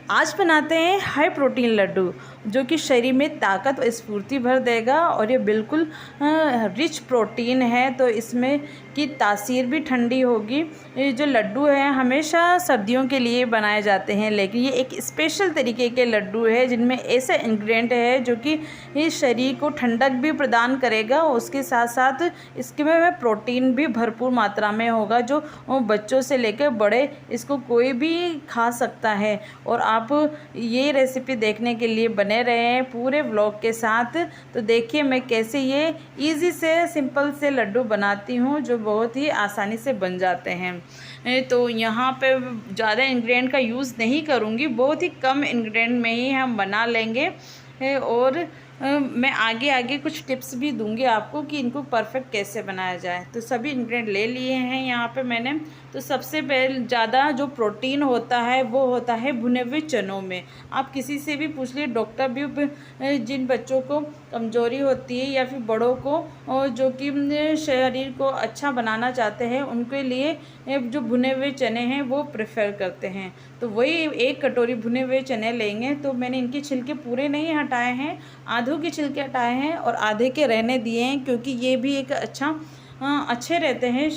आज बनाते हैं हाई प्रोटीन लड्डू जो कि शरीर में ताकत और स्फूर्ति भर देगा और ये बिल्कुल रिच प्रोटीन है, तो इसमें की तासीर भी ठंडी होगी। ये जो लड्डू है हमेशा सर्दियों के लिए बनाए जाते हैं, लेकिन ये एक स्पेशल तरीके के लड्डू है जिनमें ऐसे इंग्रेडिएंट है जो कि ये शरीर को ठंडक भी प्रदान करेगा। उसके साथ साथ इसके में प्रोटीन भी भरपूर मात्रा में होगा, जो बच्चों से लेकर बड़े इसको कोई भी खा सकता है। और आप ये रेसिपी देखने के लिए बने रहे हैं पूरे व्लॉग के साथ। तो देखिए मैं कैसे ये इजी से सिंपल से लड्डू बनाती हूँ जो बहुत ही आसानी से बन जाते हैं। तो यहाँ पे ज़्यादा इंग्रेडिएंट का यूज़ नहीं करूँगी, बहुत ही कम इंग्रेडिएंट में ही हम बना लेंगे। और मैं आगे आगे कुछ टिप्स भी दूंगी आपको कि इनको परफेक्ट कैसे बनाया जाए। तो सभी इंग्रेडिएंट ले लिए हैं यहाँ पे मैंने। तो सबसे पहले ज़्यादा जो प्रोटीन होता है वो होता है भुने हुए चनों में। आप किसी से भी पूछ लिए, डॉक्टर भी जिन बच्चों को कमज़ोरी होती है या फिर बड़ों को और जो कि शरीर को अच्छा बनाना चाहते हैं उनके लिए जो भुने हुए चने हैं वो प्रेफर करते हैं। तो वही 1 कटोरी भुने हुए चने लेंगे। तो मैंने इनके छिलके पूरे नहीं हटाए हैं, आधों के छिलके हटाए हैं और आधे के रहने दिए हैं, क्योंकि ये भी एक अच्छे रहते हैं,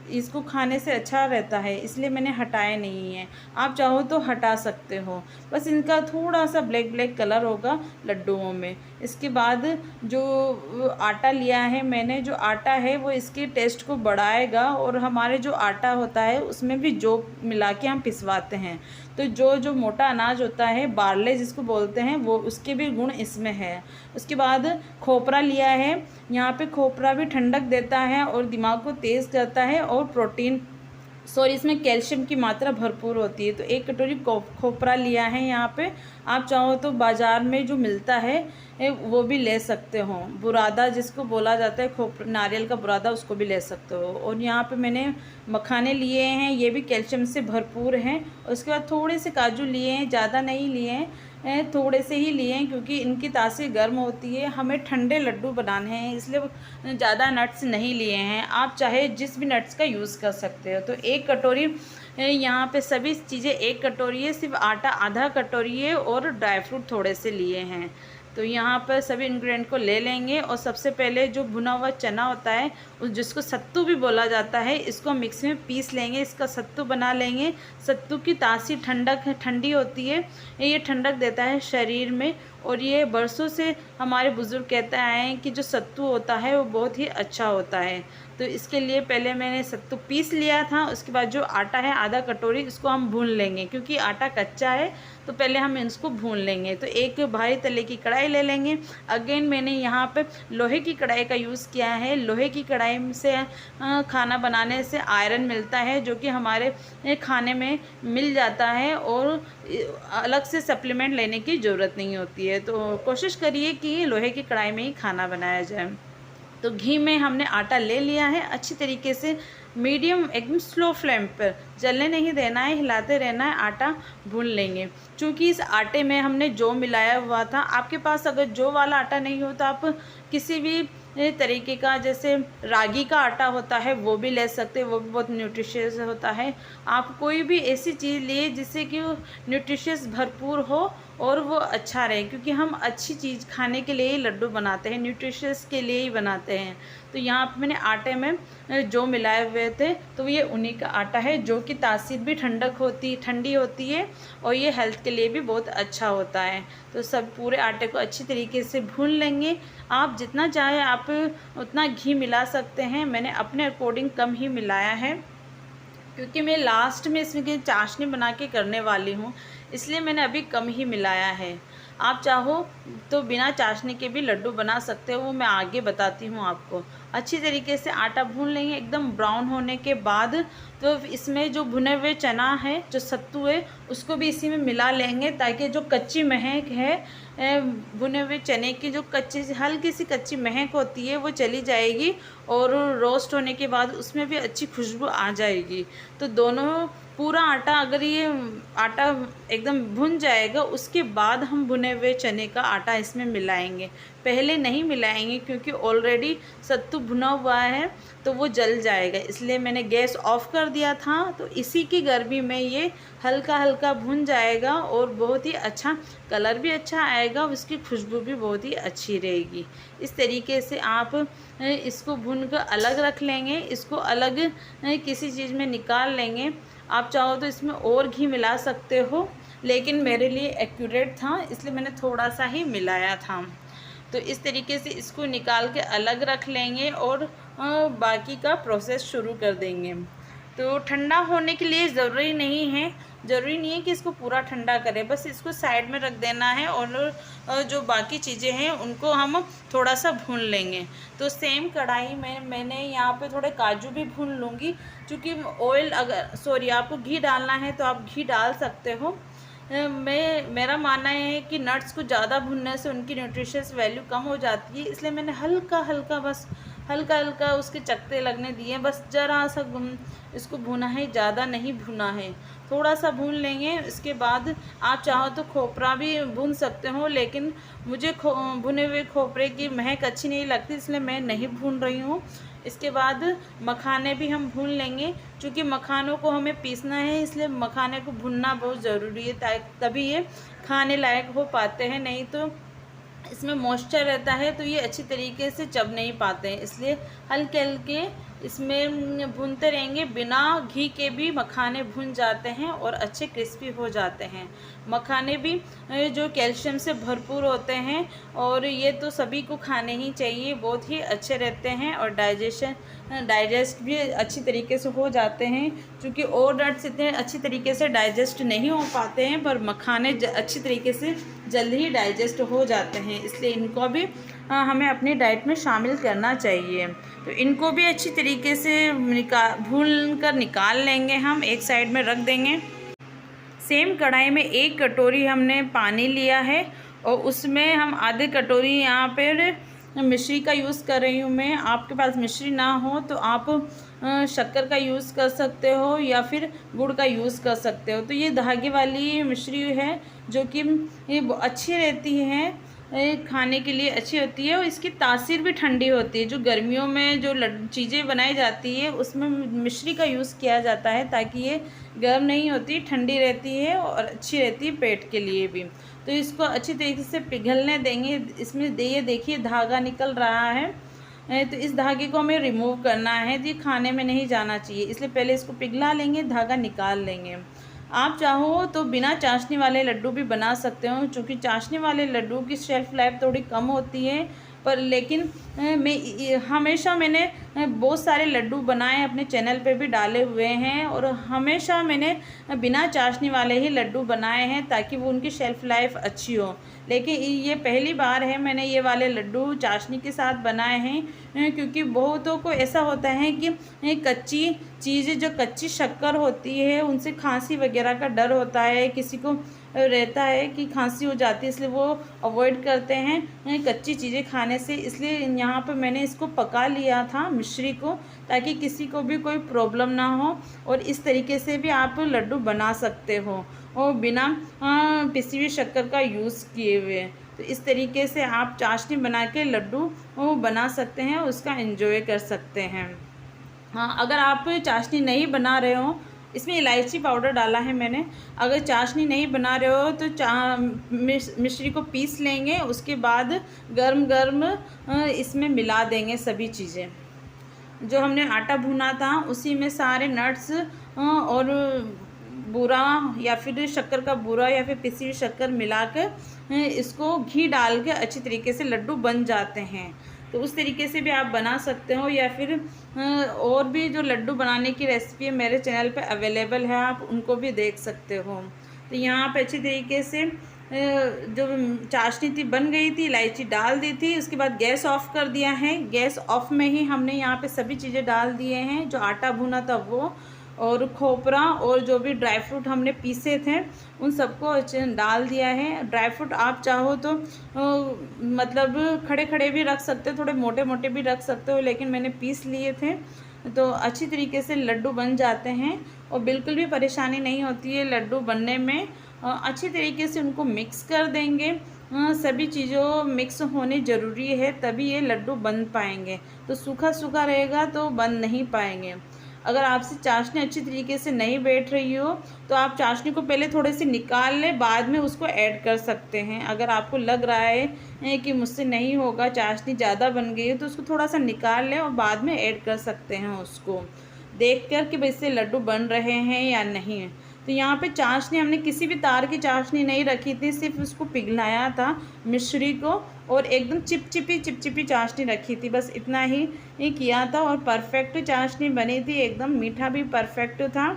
इसको खाने से अच्छा रहता है, इसलिए मैंने हटाए नहीं हैं। आप चाहो तो हटा सकते हो, बस इनका थोड़ा सा ब्लैक ब्लैक कलर होगा लड्डुओं में। इसके बाद जो आटा लिया है मैंने, जो आटा है वो इसके टेस्ट को बढ़ाएगा और हमारे जो आटा होता है उसमें भी जौ मिला के हम पिसवाते हैं। तो जो मोटा अनाज होता है बारले जिसको बोलते हैं, वो उसके भी गुण इसमें है। उसके बाद खोपरा लिया है, यहाँ पे खोपरा भी ठंडक देता है और दिमाग को तेज़ करता है और इसमें कैल्शियम की मात्रा भरपूर होती है। तो 1 कटोरी खोपरा लिया है यहाँ पे। आप चाहो तो बाज़ार में जो मिलता है वो भी ले सकते हो, बुरादा जिसको बोला जाता है, नारियल का बुरादा, उसको भी ले सकते हो। और यहाँ पे मैंने मखाने लिए हैं, ये भी कैल्शियम से भरपूर हैं। उसके बाद थोड़े से काजू लिए हैं, ज़्यादा नहीं लिए हैं, थोड़े से ही लिए हैं, क्योंकि इनकी तासीर गर्म होती है, हमें ठंडे लड्डू बनाने हैं, इसलिए ज़्यादा नट्स नहीं लिए हैं। आप चाहे जिस भी नट्स का यूज़ कर सकते हो। तो 1 कटोरी यहाँ पे सभी चीज़ें 1 कटोरी है, सिर्फ आटा आधा कटोरी है और ड्राई फ्रूट थोड़े से लिए हैं। तो यहाँ पर सभी इंग्रेडिएंट को ले लेंगे और सबसे पहले जो भुना हुआ चना होता है जिसको सत्तू भी बोला जाता है, इसको मिक्सी में पीस लेंगे, इसका सत्तू बना लेंगे। सत्तू की तासीर ठंडी होती है, ये ठंडक देता है शरीर में। और ये बरसों से हमारे बुज़ुर्ग कहते आए हैं कि जो सत्तू होता है वो बहुत ही अच्छा होता है। तो इसके लिए पहले मैंने सत्तू पीस लिया था। उसके बाद जो आटा है आधा कटोरी, इसको हम भून लेंगे, क्योंकि आटा कच्चा है तो पहले हम इसको भून लेंगे। तो एक भारी तले की कढ़ाई ले लेंगे। अगेन मैंने यहाँ पे लोहे की कढ़ाई का यूज़ किया है। लोहे की कढ़ाई से खाना बनाने से आयरन मिलता है, जो कि हमारे खाने में मिल जाता है और अलग से सप्लीमेंट लेने की ज़रूरत नहीं होती है। तो कोशिश करिए कि लोहे की कढ़ाई में ही खाना बनाया जाए। तो घी में हमने आटा ले लिया है, अच्छी तरीके से मीडियम एकदम स्लो फ्लेम पर, जलने नहीं देना है, हिलाते रहना है, आटा भून लेंगे। क्योंकि इस आटे में हमने जौ मिलाया हुआ था। आपके पास अगर जौ वाला आटा नहीं हो तो आप किसी भी तरीके का, जैसे रागी का आटा होता है वो भी ले सकते हैं, वो भी बहुत न्यूट्रिशियस होता है। आप कोई भी ऐसी चीज़ लिए जिससे कि वो न्यूट्रिशियस भरपूर हो और वो अच्छा रहे, क्योंकि हम अच्छी चीज़ खाने के लिए ही लड्डू बनाते हैं, न्यूट्रिशियस के लिए ही बनाते हैं। तो यहाँ पे मैंने आटे में जो मिलाए हुए थे, तो ये उन्हीं का आटा है, जो कि तासीर भी ठंडी होती है और ये हेल्थ के लिए भी बहुत अच्छा होता है। तो सब पूरे आटे को अच्छी तरीके से भून लेंगे। आप जितना चाहे आप उतना घी मिला सकते हैं। मैंने अपने अकॉर्डिंग कम ही मिलाया है, क्योंकि मैं लास्ट में इसमें चाशनी बना के करने वाली हूँ, इसलिए मैंने अभी कम ही मिलाया है। आप चाहो तो बिना चाशनी के भी लड्डू बना सकते हो, वो मैं आगे बताती हूँ आपको। अच्छी तरीके से आटा भून लेंगे एकदम ब्राउन होने के बाद। तो इसमें जो भुने हुए चना है, जो सत्तू है, उसको भी इसी में मिला लेंगे, ताकि जो कच्ची महक है भुने हुए चने की, जो हल्की सी कच्ची महक होती है वो चली जाएगी और रोस्ट होने के बाद उसमें भी अच्छी खुशबू आ जाएगी। तो दोनों पूरा आटा, अगर ये आटा एकदम भुन जाएगा उसके बाद हम भुने हुए चने का आटा इसमें मिलाएंगे। पहले नहीं मिलाएंगे क्योंकि ऑलरेडी सत्तू भुना हुआ है तो वो जल जाएगा, इसलिए मैंने गैस ऑफ कर दिया था। तो इसी की गर्मी में ये हल्का हल्का भुन जाएगा और बहुत ही अच्छा कलर भी अच्छा आएगा, उसकी खुशबू भी बहुत ही अच्छी रहेगी। इस तरीके से आप इसको भून कर अलग रख लेंगे। इसको अलग किसी चीज़ में निकाल लेंगे। आप चाहो तो इसमें और घी मिला सकते हो, लेकिन मेरे लिए एक्यूरेट था इसलिए मैंने थोड़ा सा ही मिलाया था। तो इस तरीके से इसको निकाल के अलग रख लेंगे और बाकी का प्रोसेस शुरू कर देंगे। तो ठंडा होने के लिए ज़रूरी नहीं है कि इसको पूरा ठंडा करें, बस इसको साइड में रख देना है और जो बाकी चीज़ें हैं उनको हम थोड़ा सा भून लेंगे। तो सेम कढ़ाई में मैंने यहाँ पे थोड़े काजू भी भून लूँगी, क्योंकि आपको घी डालना है तो आप घी डाल सकते हो। मेरा मानना है कि नट्स को ज़्यादा भूनने से उनकी न्यूट्रिशियस वैल्यू कम हो जाती है, इसलिए मैंने हल्का हल्का उसके चकते लगने दिए, बस ज़रा सा इसको भुना है, ज़्यादा नहीं भुना है, थोड़ा सा भून लेंगे। इसके बाद आप चाहो तो खोपरा भी भून सकते हो, लेकिन मुझे भुने हुए खोपरे की महक अच्छी नहीं लगती, इसलिए मैं नहीं भून रही हूँ। इसके बाद मखाने भी हम भून लेंगे, क्योंकि मखानों को हमें पीसना है, इसलिए मखाने को भुनना बहुत ज़रूरी है, तभी ये खाने लायक हो पाते हैं। नहीं तो इसमें मॉइस्चर रहता है तो ये अच्छी तरीके से चब नहीं पाते हैं, इसलिए हल्के हल्के इसमें भूनते रहेंगे। बिना घी के भी मखाने भुन जाते हैं और अच्छे क्रिस्पी हो जाते हैं। मखाने भी जो कैल्शियम से भरपूर होते हैं और ये तो सभी को खाने ही चाहिए, बहुत ही अच्छे रहते हैं और डाइजेस्ट भी अच्छी तरीके से हो जाते हैं, क्योंकि और नट्स इतने अच्छी तरीके से डाइजेस्ट नहीं हो पाते हैं, पर मखाने अच्छी तरीके से जल्दी ही डाइजेस्ट हो जाते हैं, इसलिए इनको भी हमें अपनी डाइट में शामिल करना चाहिए। तो इनको भी अच्छी तरीके से भून कर निकाल लेंगे, हम एक साइड में रख देंगे। सेम कढ़ाई में 1 कटोरी हमने पानी लिया है और उसमें हम आधे कटोरी यहाँ पर मिश्री का यूज़ कर रही हूँ मैं। आपके पास मिश्री ना हो तो आप शक्कर का यूज़ कर सकते हो या फिर गुड़ का यूज़ कर सकते हो। तो ये धागे वाली मिश्री है जो कि ये अच्छी रहती है, खाने के लिए अच्छी होती है और इसकी तासीर भी ठंडी होती है। जो गर्मियों में जो चीज़ें बनाई जाती है उसमें मिश्री का यूज़ किया जाता है, ताकि ये गर्म नहीं होती, ठंडी रहती है और अच्छी रहती है पेट के लिए भी। तो इसको अच्छी तरीके से पिघलने देंगे। इसमें ये देखिए धागा निकल रहा है, तो इस धागे को हमें रिमूव करना है, ये खाने में नहीं जाना चाहिए, इसलिए पहले इसको पिघला लेंगे, धागा निकाल लेंगे। आप चाहो तो बिना चाशनी वाले लड्डू भी बना सकते हो, क्योंकि चाशनी वाले लड्डू की शेल्फ़ लाइफ थोड़ी कम होती है, पर लेकिन मैंने बहुत सारे लड्डू बनाए, अपने चैनल पे भी डाले हुए हैं और हमेशा मैंने बिना चाशनी वाले ही लड्डू बनाए हैं, ताकि वो उनकी शेल्फ़ लाइफ अच्छी हो। लेकिन ये पहली बार है मैंने ये वाले लड्डू चाशनी के साथ बनाए हैं, क्योंकि बहुतों को ऐसा होता है कि कच्ची चीज़ें, जो कच्ची शक्कर होती है उनसे खांसी वगैरह का डर होता है, किसी को रहता है कि खांसी हो जाती है, इसलिए वो अवॉइड करते हैं कच्ची चीज़ें खाने से। इसलिए यहाँ पे मैंने इसको पका लिया था मिश्री को, ताकि किसी को भी कोई प्रॉब्लम ना हो, और इस तरीके से भी आप लड्डू बना सकते हो और बिना पिसी हुई शक्कर का यूज़ किए हुए। तो इस तरीके से आप चाशनी बना के लड्डू बना सकते हैं, उसका एंजॉय कर सकते हैं। हाँ, अगर आप चाशनी नहीं बना रहे हो, इसमें इलायची पाउडर डाला है मैंने, अगर चाशनी नहीं बना रहे हो तो मिश्री को पीस लेंगे, उसके बाद गरम इसमें मिला देंगे सभी चीज़ें। जो हमने आटा भुना था उसी में सारे नट्स और बूरा या फिर शक्कर का बूरा या फिर पिसी हुई शक्कर मिलाकर इसको घी डाल के अच्छी तरीके से लड्डू बन जाते हैं। तो उस तरीके से भी आप बना सकते हो, या फिर और भी जो लड्डू बनाने की रेसिपी मेरे चैनल पे अवेलेबल है, आप उनको भी देख सकते हो। तो यहाँ पे अच्छी तरीके से जो चाशनी थी बन गई थी, इलायची डाल दी थी, उसके बाद गैस ऑफ़ कर दिया है। गैस ऑफ में ही हमने यहाँ पे सभी चीज़ें डाल दिए हैं, जो आटा भुना था वो, और खोपरा और जो भी ड्राई फ्रूट हमने पीसे थे उन सबको डाल दिया है। ड्राई फ्रूट आप चाहो तो मतलब खड़े खड़े भी रख सकते हो, थोड़े मोटे मोटे भी रख सकते हो, लेकिन मैंने पीस लिए थे तो अच्छी तरीके से लड्डू बन जाते हैं और बिल्कुल भी परेशानी नहीं होती है लड्डू बनने में। अच्छी तरीके से उनको मिक्स कर देंगे। सभी चीज़ों मिक्स होनी ज़रूरी है, तभी ये लड्डू बन पाएंगे। तो सूखा सूखा रहेगा तो बन नहीं पाएंगे। अगर आपसे चाशनी अच्छी तरीके से नहीं बैठ रही हो तो आप चाशनी को पहले थोड़े से निकाल लें, बाद में उसको ऐड कर सकते हैं। अगर आपको लग रहा है कि मुझसे नहीं होगा, चाशनी ज़्यादा बन गई है, तो उसको थोड़ा सा निकाल लें और बाद में ऐड कर सकते हैं उसको देख कर कि भाई इससे लड्डू बन रहे हैं या नहीं। तो यहाँ पे चाशनी हमने किसी भी तार की चाशनी नहीं रखी थी, सिर्फ उसको पिघलाया था मिश्री को और एकदम चिपचिपी चाशनी रखी थी, बस इतना ही किया था और परफेक्ट चाशनी बनी थी, एकदम मीठा भी परफेक्ट था।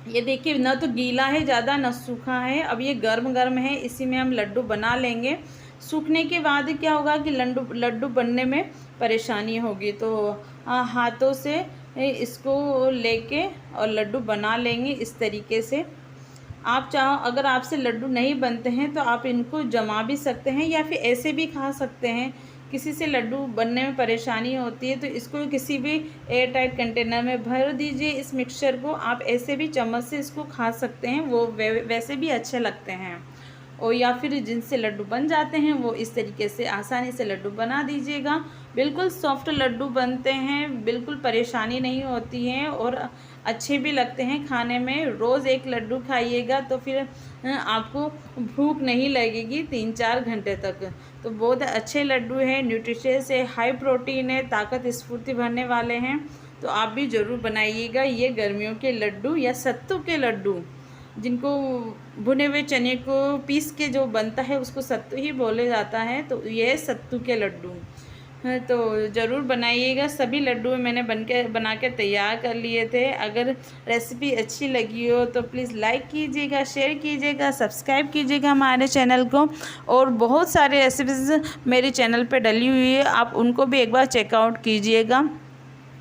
ये देखिए ना तो गीला है ज़्यादा ना सूखा है। अब ये गर्म गर्म है, इसी में हम लड्डू बना लेंगे। सूखने के बाद क्या होगा कि लड्डू बनने में परेशानी होगी, तो हाथों से इसको लेके और लड्डू बना लेंगे इस तरीके से। आप चाहो, अगर आपसे लड्डू नहीं बनते हैं तो आप इनको जमा भी सकते हैं या फिर ऐसे भी खा सकते हैं। किसी से लड्डू बनने में परेशानी होती है तो इसको किसी भी एयर टाइट कंटेनर में भर दीजिए। इस मिक्सचर को आप ऐसे भी चम्मच से इसको खा सकते हैं, वो वैसे भी अच्छे लगते हैं। और या फिर जिनसे लड्डू बन जाते हैं वो इस तरीके से आसानी से लड्डू बना दीजिएगा। बिल्कुल सॉफ्ट लड्डू बनते हैं, बिल्कुल परेशानी नहीं होती है और अच्छे भी लगते हैं खाने में। रोज़ एक लड्डू खाइएगा तो फिर आपको भूख नहीं लगेगी 3-4 घंटे तक। तो बहुत अच्छे लड्डू हैं, न्यूट्रिशियस है, हाई प्रोटीन है, ताकत स्फूर्ति भरने वाले हैं। तो आप भी ज़रूर बनाइएगा ये गर्मियों के लड्डू या सत्तू के लड्डू, जिनको भुने हुए चने को पीस के जो बनता है उसको सत्तू ही बोले जाता है। तो ये सत्तू के लड्डू तो ज़रूर बनाइएगा। सभी लड्डू मैंने बना के तैयार कर लिए थे। अगर रेसिपी अच्छी लगी हो तो प्लीज़ लाइक कीजिएगा, शेयर कीजिएगा, सब्सक्राइब कीजिएगा हमारे चैनल को। और बहुत सारे रेसिपीज़ मेरे चैनल पे डली हुई है, आप उनको भी एक बार चेकआउट कीजिएगा।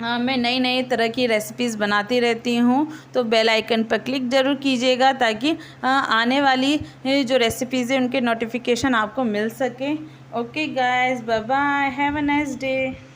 हाँ, मैं नई नई तरह की रेसिपीज़ बनाती रहती हूँ, तो बेल आइकन पर क्लिक ज़रूर कीजिएगा ताकि आने वाली जो रेसिपीज़ हैं उनके नोटिफिकेशन आपको मिल सके। Okay guys, bye bye, have a nice day.